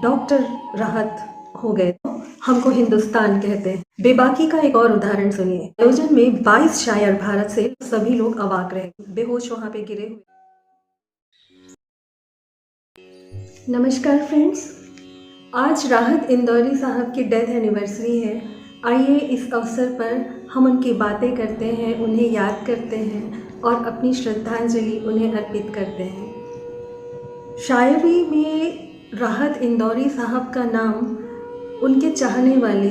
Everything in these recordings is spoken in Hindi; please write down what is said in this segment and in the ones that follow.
डॉक्टर राहत हो गए तो हमको हिंदुस्तान कहते हैं। बेबाकी का एक और उदाहरण सुनिए। आयोजन में 22 शायर भारत से, सभी लोग अवाक रहे, बेहोश वहां पे गिरे हुए। नमस्कार फ्रेंड्स, आज राहत इंदौरी साहब की डेथ एनिवर्सरी है। आइए इस अवसर पर हम उनकी बातें करते हैं, उन्हें याद करते हैं और अपनी श्रद्धांजलि उन्हें अर्पित करते हैं। शायरी में राहत इंदौरी साहब का नाम उनके चाहने वाले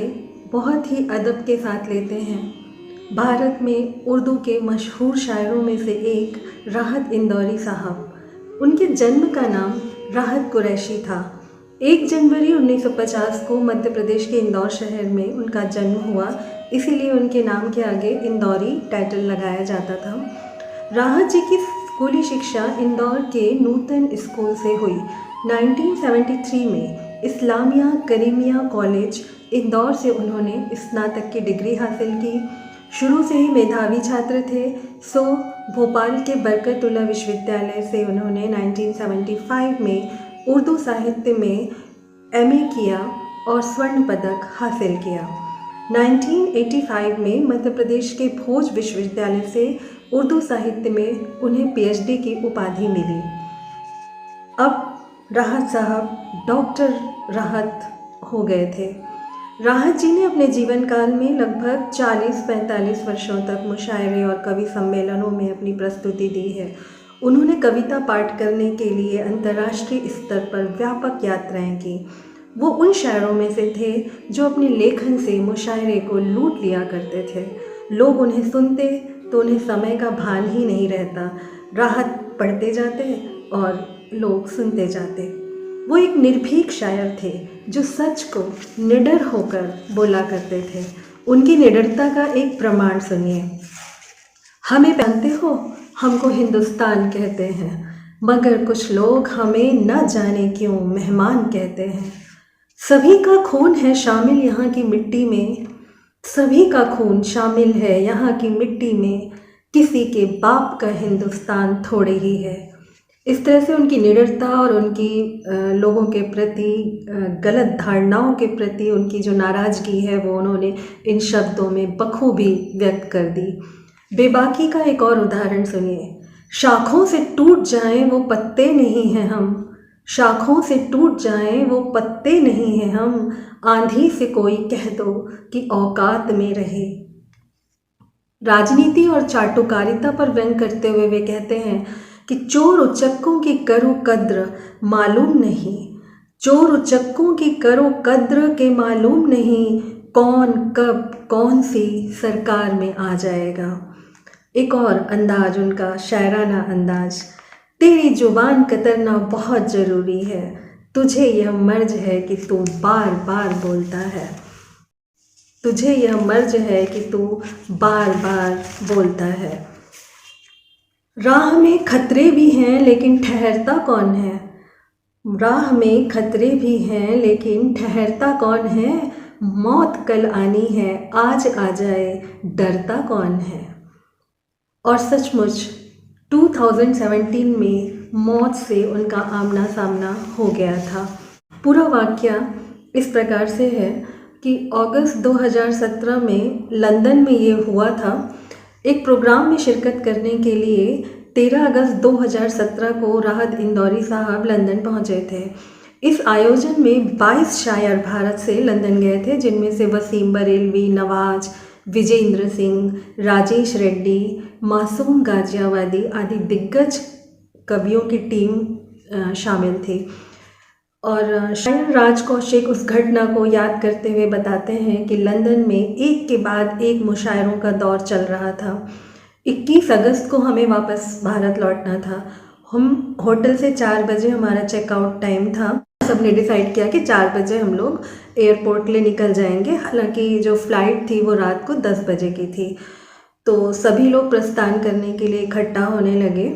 बहुत ही अदब के साथ लेते हैं। भारत में उर्दू के मशहूर शायरों में से एक राहत इंदौरी साहब। उनके जन्म का नाम राहत कुरैशी था। 1 जनवरी 1950 को मध्य प्रदेश के इंदौर शहर में उनका जन्म हुआ, इसीलिए उनके नाम के आगे इंदौरी टाइटल लगाया जाता था। राहत जी की स्कूली शिक्षा इंदौर के नूतन स्कूल से हुई। 1973 में इस्लामिया करीमिया कॉलेज इंदौर से उन्होंने स्नातक की डिग्री हासिल की। शुरू से ही मेधावी छात्र थे, सो भोपाल के बरकतुल्ला विश्वविद्यालय से उन्होंने 1975 में उर्दू साहित्य में MA किया और स्वर्ण पदक हासिल किया। 1985 में मध्य प्रदेश के भोज विश्वविद्यालय से उर्दू साहित्य में उन्हें PhD की उपाधि मिली। अब राहत साहब डॉक्टर राहत हो गए थे। राहत जी ने अपने जीवन काल में लगभग 40-45 वर्षों तक मुशायरे और कवि सम्मेलनों में अपनी प्रस्तुति दी है। उन्होंने कविता पाठ करने के लिए अंतर्राष्ट्रीय स्तर पर व्यापक यात्राएं की। वो उन शायरों में से थे जो अपने लेखन से मुशायरे को लूट लिया करते थे। लोग उन्हें सुनते तो उन्हें समय का भान ही नहीं रहता। राहत पढ़ते जाते और लोग सुनते जाते। वो एक निर्भीक शायर थे जो सच को निडर होकर बोला करते थे। उनकी निडरता का एक प्रमाण सुनिए। हमें जानते हो, हमको हिंदुस्तान कहते हैं, मगर कुछ लोग हमें न जाने क्यों मेहमान कहते हैं। सभी का खून है शामिल यहाँ की मिट्टी में, सभी का खून शामिल है यहाँ की मिट्टी में, किसी के बाप का हिंदुस्तान थोड़े ही है। इस तरह से उनकी निडरता और उनकी लोगों के प्रति गलत धारणाओं के प्रति उनकी जो नाराज़गी है वो उन्होंने इन शब्दों में बखूबी व्यक्त कर दी। बेबाकी का एक और उदाहरण सुनिए। शाखों से टूट जाएं वो पत्ते नहीं हैं हम, शाखों से टूट जाएं वो पत्ते नहीं हैं हम, आंधी से कोई कह दो कि औकात में रहे। राजनीति और चाटुकारिता पर व्यंग करते हुए वे कहते हैं कि चोर उचक्कों की करो कद्र मालूम नहीं, चोर उचक्कों की करो कद्र के मालूम नहीं, कौन कब कौन सी सरकार में आ जाएगा। एक और अंदाज उनका, शायराना अंदाज। तेरी जुबान कतरना बहुत ज़रूरी है, तुझे यह मर्ज है कि तू बार बार बोलता है, तुझे यह मर्ज है कि तू बार बार बोलता है। राह में खतरे भी हैं लेकिन ठहरता कौन है, राह में खतरे भी हैं लेकिन ठहरता कौन है, मौत कल आनी है आज आ जाए डरता कौन है। और सचमुच 2017 में मौत से उनका आमना सामना हो गया था। पूरा वाकया इस प्रकार से है कि अगस्त 2017 में लंदन में ये हुआ था। एक प्रोग्राम में शिरकत करने के लिए 13 अगस्त 2017 को राहत इंदौरी साहब लंदन पहुंचे थे। इस आयोजन में 22 शायर भारत से लंदन गए थे, जिनमें से वसीम बरेलवी, नवाज, विजेंद्र सिंह, राजेश रेड्डी, मासूम गाजियावादी आदि दिग्गज कवियों की टीम शामिल थी। और शायर राज कौशिक उस घटना को याद करते हुए बताते हैं कि लंदन में एक के बाद एक मुशायरों का दौर चल रहा था। 21 अगस्त को हमें वापस भारत लौटना था। हम होटल से 4 बजे हमारा चेकआउट टाइम था। सबने डिसाइड किया कि 4 बजे हम लोग एयरपोर्ट के लिए निकल जाएंगे। हालांकि जो फ़्लाइट थी वो रात को 10 बजे की थी। तो सभी लोग प्रस्थान करने के लिए इकट्ठा होने लगे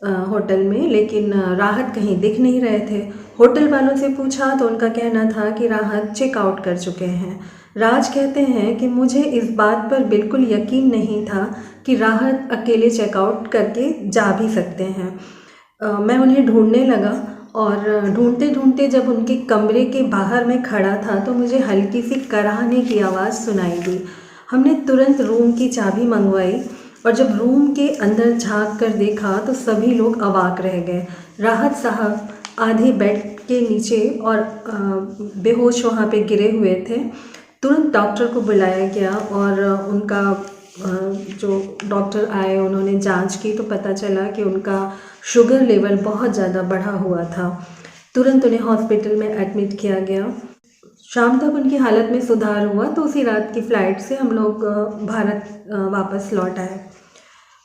होटल में, लेकिन राहत कहीं दिख नहीं रहे थे। होटल वालों से पूछा तो उनका कहना था कि राहत चेकआउट कर चुके हैं। राज कहते हैं कि मुझे इस बात पर बिल्कुल यकीन नहीं था कि राहत अकेले चेकआउट करके जा भी सकते हैं। मैं उन्हें ढूंढने लगा और ढूंढते ढूंढते जब उनके कमरे के बाहर मैं खड़ा था तो मुझे हल्की सी कराहने की आवाज़ सुनाई दी। हमने तुरंत रूम की चाबी मंगवाई और जब रूम के अंदर झांक कर देखा तो सभी लोग अवाक रह गए। राहत साहब आधे बेड के नीचे और बेहोश वहाँ पे गिरे हुए थे। तुरंत डॉक्टर को बुलाया गया और उनका जो डॉक्टर आए उन्होंने जांच की तो पता चला कि उनका शुगर लेवल बहुत ज़्यादा बढ़ा हुआ था। तुरंत उन्हें हॉस्पिटल में एडमिट किया गया। शाम तक उनकी हालत में सुधार हुआ तो उसी रात की फ़्लाइट से हम लोग भारत वापस लौट आए।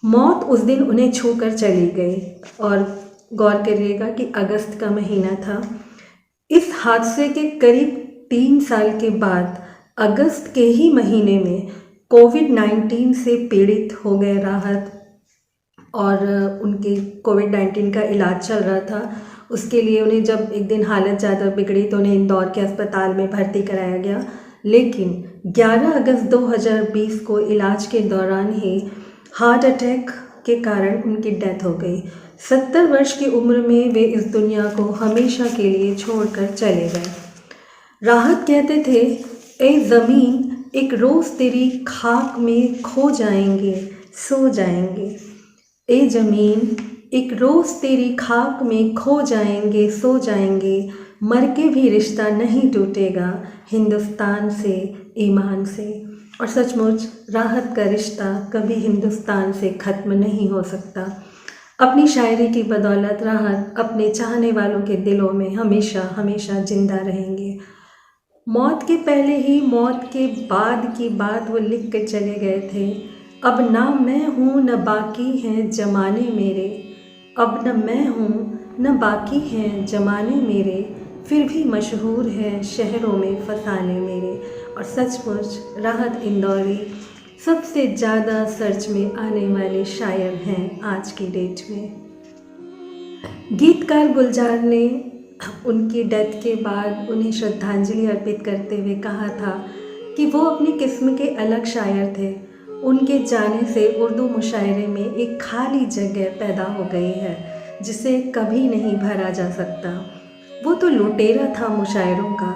मौत उस दिन उन्हें छू कर चली गई और गौर करिएगा कि अगस्त का महीना था। इस हादसे के करीब 3 साल के बाद अगस्त के ही महीने में कोविड-19 से पीड़ित हो गए राहत और उनके कोविड-19 का इलाज चल रहा था। उसके लिए उन्हें जब एक दिन हालत ज़्यादा बिगड़ी तो उन्हें इंदौर के अस्पताल में भर्ती कराया गया, लेकिन 11 अगस्त 2020 को इलाज के दौरान ही हार्ट अटैक के कारण उनकी डेथ हो गई। 70 वर्ष की उम्र में वे इस दुनिया को हमेशा के लिए छोड़कर चले गए। राहत कहते थे, ए ज़मीन एक रोज़ तेरी खाक में खो जाएंगे, सो जाएंगे। ए ज़मीन एक रोज़ तेरी खाक में खो जाएंगे, सो जाएंगे। मर के भी रिश्ता नहीं टूटेगा हिंदुस्तान से, ईमान से। और सचमुच राहत का रिश्ता कभी हिंदुस्तान से ख़त्म नहीं हो सकता। अपनी शायरी की बदौलत राहत अपने चाहने वालों के दिलों में हमेशा हमेशा ज़िंदा रहेंगे। मौत के पहले ही मौत के बाद की बात वो लिख कर चले गए थे। अब ना मैं हूँ न बाकी हैं ज़माने मेरे, अब न मैं हूँ न बाकी हैं ज़माने मेरे, फिर भी मशहूर है शहरों में फ़साने मेरे। और सचमुच राहत इंदौरी सबसे ज़्यादा सर्च में आने वाले शायर हैं आज की डेट में। गीतकार गुलजार ने उनकी डेथ के बाद उन्हें श्रद्धांजलि अर्पित करते हुए कहा था कि वो अपनी किस्म के अलग शायर थे। उनके जाने से उर्दू मुशायरे में एक खाली जगह पैदा हो गई है जिसे कभी नहीं भरा जा सकता। वो तो लुटेरा था मुशायरों का।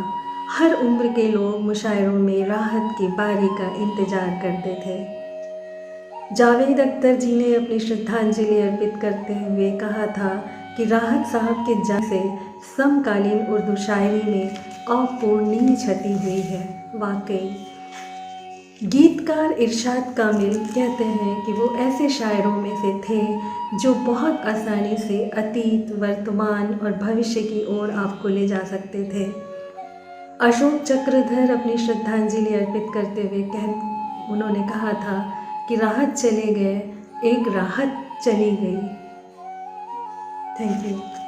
हर उम्र के लोग मुशायरों में राहत की बारी का इंतज़ार करते थे। जावेद अख्तर जी ने अपनी श्रद्धांजलि अर्पित करते हुए कहा था कि राहत साहब के जाने से समकालीन उर्दू शायरी में अपूर्णीय क्षति हुई है। वाकई गीतकार इरशाद कामिल कहते हैं कि वो ऐसे शायरों में से थे जो बहुत आसानी से अतीत, वर्तमान और भविष्य की ओर आपको ले जा सकते थे। अशोक चक्रधर अपनी श्रद्धांजलि अर्पित करते हुए उन्होंने कहा था कि राहत चले गए, एक राहत चली गई। Thank you.